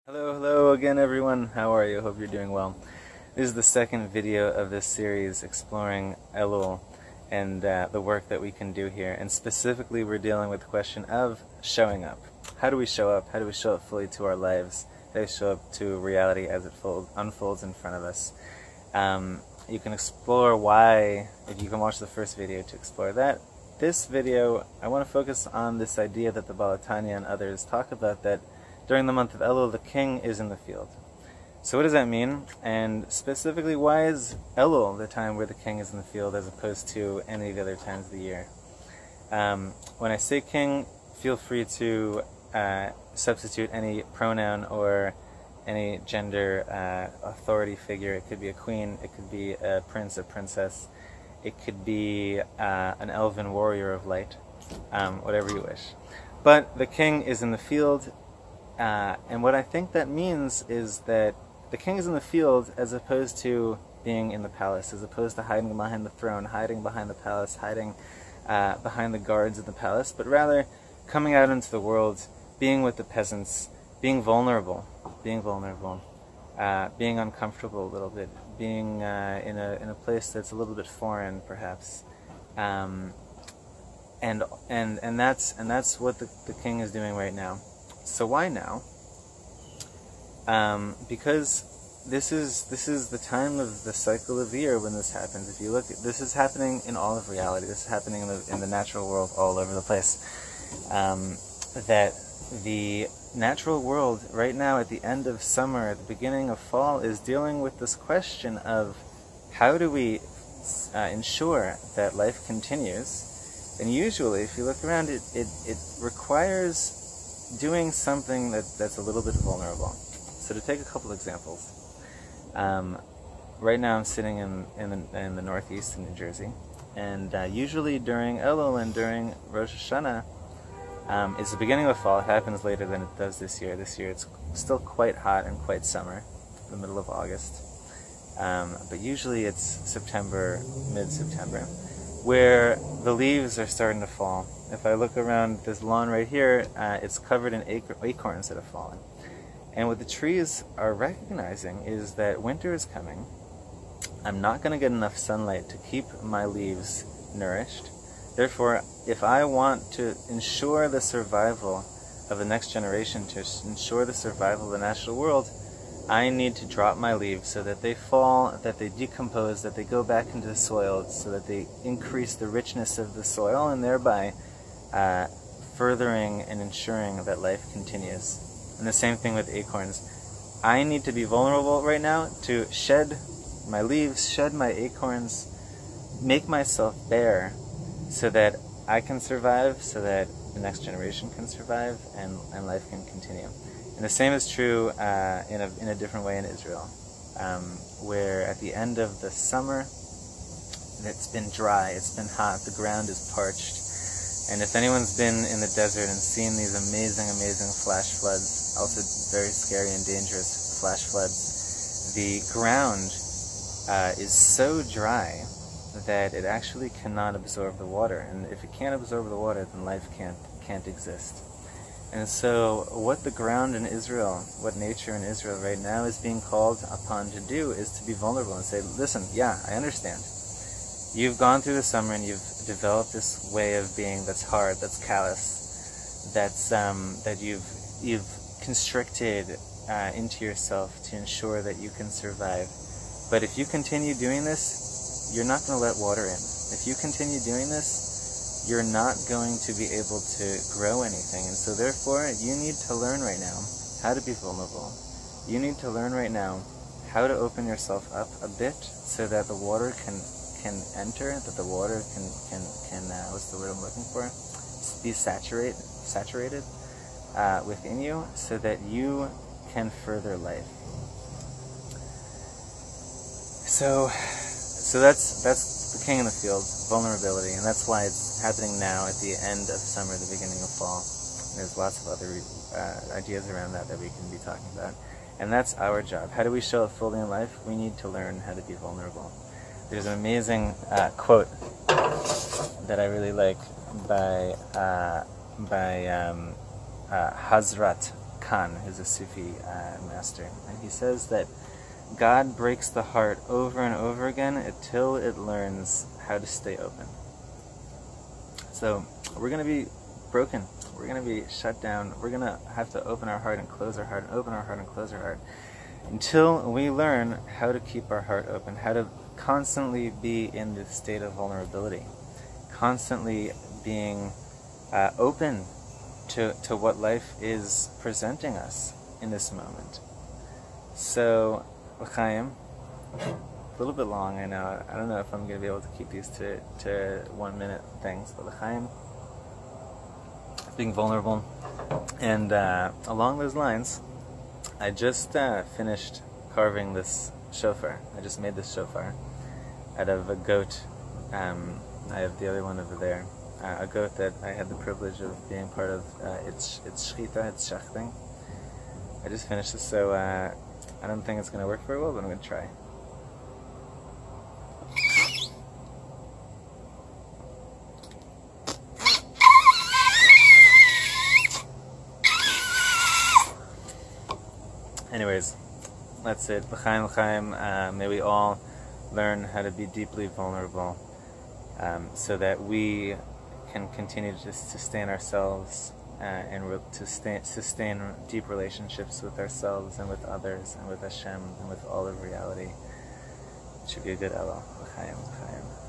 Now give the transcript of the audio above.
Hello again everyone. How are you? Hope you're doing well. This is the second video of this series exploring Elul and the work that we can do here. And specifically we're dealing with the question of showing up. How do we show up? How do we show up fully to our lives? How do we show up to reality as it unfolds in front of us? You can explore why, if you can watch the first video to explore that. This video, I want to focus on this idea that the Baal HaTanya and others talk about, that during the month of Elul, the king is in the field. So what does that mean? And specifically, why is Elul the time where the king is in the field as opposed to any of the other times of the year? When I say king, feel free to substitute any pronoun or any gender authority figure. It could be a queen, it could be a prince, a princess, it could be an elven warrior of light, whatever you wish. But the king is in the field. And what I think that means is that the king is in the field as opposed to being in the palace, as opposed to hiding behind the throne, hiding behind the palace, hiding behind the guards of the palace, but rather coming out into the world, being with the peasants, being vulnerable, being uncomfortable a little bit, being in a place that's a little bit foreign, perhaps. And that's what the king is doing right now. So why now? Because this is the time of the cycle of the year when this happens. If you look, this is happening in all of reality. This is happening in the natural world all over the place. That the natural world right now, at the end of summer, at the beginning of fall, is dealing with this question of how do we ensure that life continues. And usually, if you look around, it requires doing something that's a little bit vulnerable. So to take a couple examples, right now I'm sitting in the Northeast in New Jersey, and usually during Elul and during Rosh Hashanah, it's the beginning of fall. It happens later than it does this year. This year it's still quite hot and quite summer, the middle of August. But usually it's September, mid-September, where the leaves are starting to fall. If I look around this lawn right here, it's covered in acorns that have fallen. And what the trees are recognizing is that winter is coming. I'm not going to get enough sunlight to keep my leaves nourished. Therefore, if I want to ensure the survival of the next generation, to ensure the survival of the natural world, I need to drop my leaves so that they fall, that they decompose, that they go back into the soil, so that they increase the richness of the soil, and thereby furthering and ensuring that life continues. And the same thing with acorns. I need to be vulnerable right now to shed my leaves, shed my acorns, make myself bare so that I can survive, so that the next generation can survive, and life can continue. And the same is true in a different way in Israel, where at the end of the summer, it's been dry, it's been hot, the ground is parched. And if anyone's been in the desert and seen these amazing flash floods, also very scary and dangerous flash floods, the ground is so dry that it actually cannot absorb the water. And if it can't absorb the water, then life can't exist. And so what the ground in Israel, what nature in Israel right now is being called upon to do is to be vulnerable and say, listen, yeah, I understand. You've gone through the summer and you've developed this way of being that's hard, that's callous, that you've constricted into yourself to ensure that you can survive. But if you continue doing this, you're not going to let water in. If you continue doing this, you're not going to be able to grow anything. And so therefore, you need to learn right now how to be vulnerable. You need to learn right now how to open yourself up a bit so that the water can enter, that the water can what's the word I'm looking for? Be saturated within you, so that you can further life. So that's the king in the field, vulnerability, and that's why it's happening now at the end of summer, the beginning of fall. There's lots of other ideas around that we can be talking about. And that's our job. How do we show up fully in life? We need to learn how to be vulnerable. There's an amazing quote that I really like by Hazrat Khan, who's a Sufi master, and he says that God breaks the heart over and over again until it learns how to stay open. So we're going to be broken. We're going to be shut down. We're going to have to open our heart and close our heart, and open our heart and close our heart, until we learn how to keep our heart open, how to constantly be in the state of vulnerability, constantly being open to what life is presenting us in this moment. So, L'chaim, a little bit long, I know. I don't know if I'm going to be able to keep these to 1 minute things, but L'chaim, being vulnerable. And along those lines, I just finished carving this shofar. I just made this shofar out of a goat. I have the other one over there. A goat that I had the privilege of being part of its shechita, its shechting. I just finished this, so I don't think it's going to work very well, but I'm going to try. Anyways, that's it. L'chaim, l'chaim. May we all learn how to be deeply vulnerable, so that we can continue to sustain ourselves and to sustain deep relationships with ourselves and with others and with Hashem and with all of reality. It should be a good Elul. L'chaim, l'chaim.